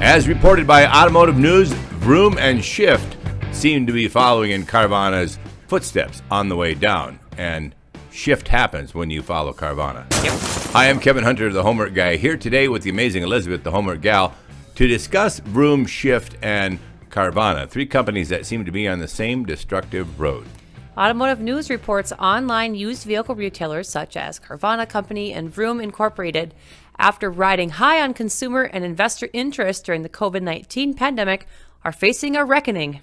As reported by Automotive News, VROOM and SHIFT seem to be following in CARVANA's footsteps on the way down. And shift happens when you follow CARVANA. Yep. Hi, I'm Kevin Hunter, the Homework Guy, here today with the amazing Elizabeth, the Homework Gal, to discuss VROOM, SHIFT, and CARVANA, three companies that seem to be on the same destructive road. Automotive News reports online used vehicle retailers such as CARVANA Company and VROOM Incorporated, after riding high on consumer and investor interest during the COVID-19 pandemic, are facing a reckoning.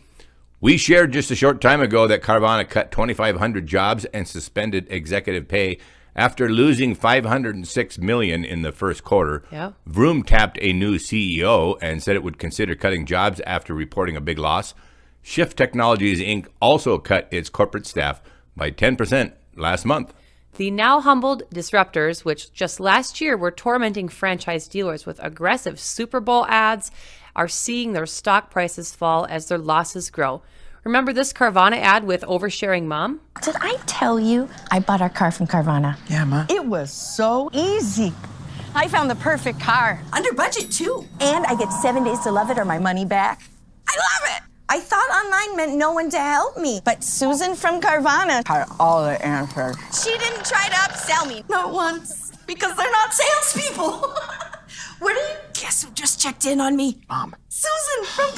We shared just a short time ago that CARVANA cut 2,500 jobs and suspended executive pay after losing $506 million in the first quarter. Yeah. VROOM tapped a new CEO and said it would consider cutting jobs after reporting a big loss. Shift Technologies, Inc. also cut its corporate staff by 10% last month. The now humbled disruptors, which just last year were tormenting franchise dealers with aggressive Super Bowl ads, are seeing their stock prices fall as their losses grow. Remember this CARVANA ad with oversharing mom? Did I tell you I bought our car from CARVANA? Yeah, Ma. It was so easy. I found the perfect car. Under budget, too. And I get 7 days to love it or my money back. I love it. I thought online meant no one to help me. But Susan from CARVANA had all the answers. She didn't try to upsell me. Not once. Because they're not salespeople. Where do you guess who just checked in on me? Mom. Susan from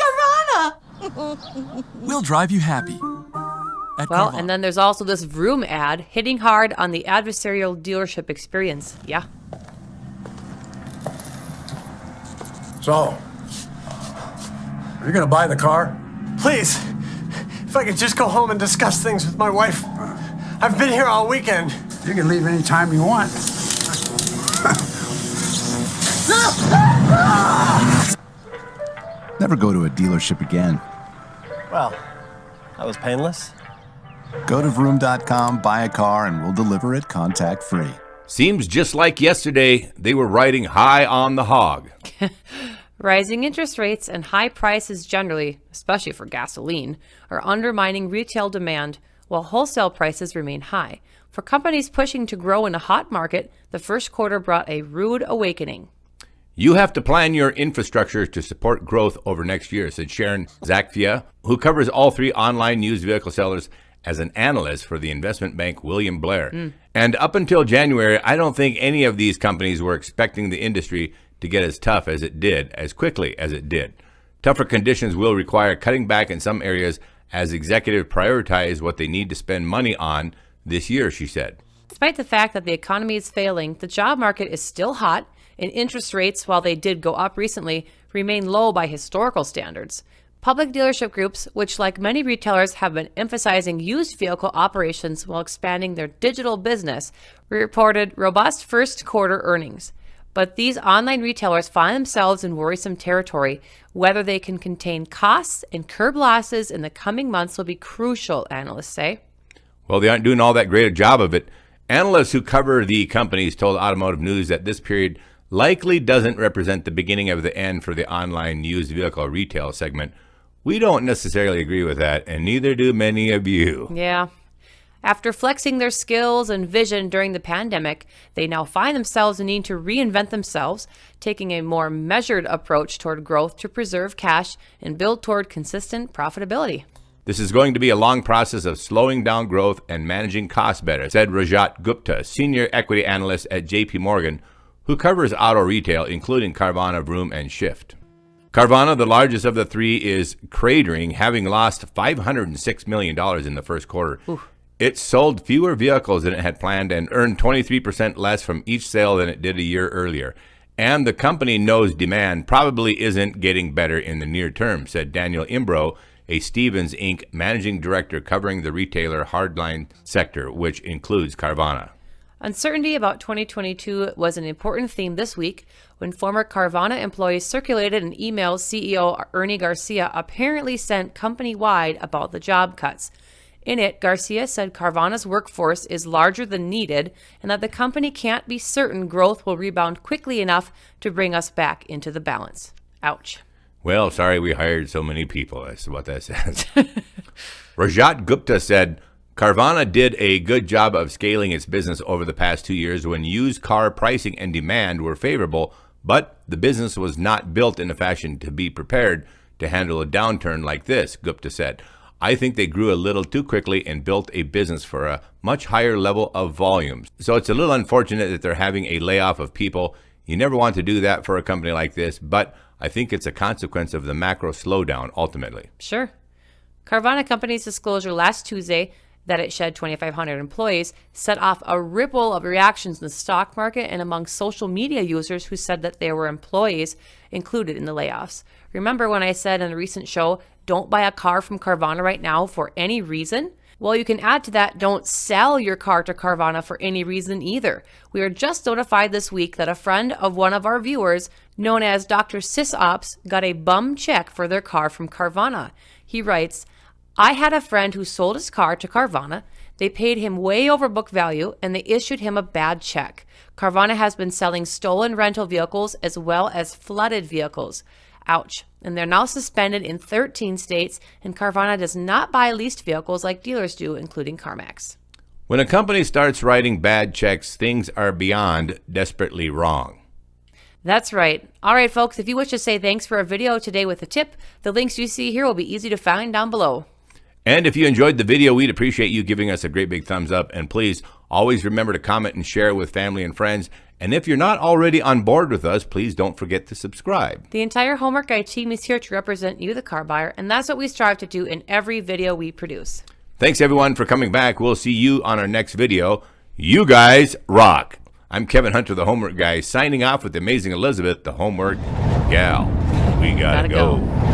CARVANA. We'll drive you happy. At Well, CARVANA. and then there's also this VROOM ad hitting hard on the adversarial dealership experience. Yeah. So, are you gonna buy the car? Please, if I could just go home and discuss things with my wife. I've been here all weekend. You can leave any time you want. Never go to a dealership again. Well, that was painless. Go to vroom.com, buy a car, and we'll deliver it contact-free. Seems just like yesterday, they were riding high on the hog. Rising interest rates and high prices generally, especially for gasoline, are undermining retail demand while wholesale prices remain high. For companies pushing to grow in a hot market, the first quarter brought a rude awakening. You have to plan your infrastructure to support growth over next year, said Sharon Zakfia, who covers all three online used vehicle sellers as an analyst for the investment bank William Blair. And up until January, I don't think any of these companies were expecting the industry to get as tough as it did, as quickly as it did. Tougher conditions will require cutting back in some areas as executives prioritize what they need to spend money on this year, she said. Despite the fact that the economy is failing, the job market is still hot, and interest rates, while they did go up recently, remain low by historical standards. Public dealership groups, which like many retailers have been emphasizing used vehicle operations while expanding their digital business, reported robust first quarter earnings. But these online retailers find themselves in worrisome territory. Whether they can contain costs and curb losses in the coming months will be crucial, analysts say. Well, they aren't doing all that great a job of it. Analysts who cover the companies told Automotive News that this period likely doesn't represent the beginning of the end for the online used vehicle retail segment. We don't necessarily agree with that, and neither do many of you. Yeah. After flexing their skills and vision during the pandemic, they now find themselves needing to reinvent themselves, taking a more measured approach toward growth to preserve cash and build toward consistent profitability. This is going to be a long process of slowing down growth and managing costs better, said Rajat Gupta, senior equity analyst at JP Morgan, who covers auto retail, including CARVANA, VROOM, and SHIFT. CARVANA, the largest of the three, is cratering, having lost $506 million in the first quarter. Oof. It sold fewer vehicles than it had planned and earned 23% less from each sale than it did a year earlier. And the company knows demand probably isn't getting better in the near term, said Daniel Imbro, a Stevens Inc. managing director covering the retailer hardline sector, which includes CARVANA. Uncertainty about 2022 was an important theme this week when former CARVANA employees circulated an email CEO Ernie Garcia apparently sent company-wide about the job cuts. In it, Garcia said Carvana's workforce is larger than needed and that the company can't be certain growth will rebound quickly enough to bring us back into the balance. Ouch. Well, sorry we hired so many people. That's what that says. Rajat Gupta said, CARVANA did a good job of scaling its business over the past 2 years when used car pricing and demand were favorable, But the business was not built in a fashion to be prepared to handle a downturn like this, Gupta said. I think they grew a little too quickly and built a business for a much higher level of volumes. So it's a little unfortunate that they're having a layoff of people. You never want to do that for a company like this, but I think it's a consequence of the macro slowdown ultimately. Sure. Carvana Company's disclosure last Tuesday that it shed 2,500 employees set off a ripple of reactions in the stock market and among social media users who said that there were employees included in the layoffs. Remember when I said in a recent show, don't buy a car from Carvana right now for any reason? Well, you can add to that, don't sell your car to Carvana for any reason either. We were just notified this week that a friend of one of our viewers, known as Dr. SysOps, got a bum check for their car from Carvana. He writes, I had a friend who sold his car to Carvana. They paid him way over book value and they issued him a bad check. Carvana has been selling stolen rental vehicles as well as flooded vehicles. Ouch. And they're now suspended in 13 states, and Carvana does not buy leased vehicles like dealers do, including CarMax. When a company starts writing bad checks, things are beyond desperately wrong. That's right. All right, folks, if you wish to say thanks for a video today with a tip, the links you see here will be easy to find down below. And if you enjoyed the video, we'd appreciate you giving us a great big thumbs up. And please always remember to comment and share with family and friends. And if you're not already on board with us, please don't forget to subscribe. The entire Homework Guide team is here to represent you, the car buyer, and that's what we strive to do in every video we produce. Thanks, everyone, for coming back. We'll see you on our next video. You guys rock. I'm Kevin Hunter, the Homework Guy, signing off with the amazing Elizabeth, the Homework Gal. We gotta go.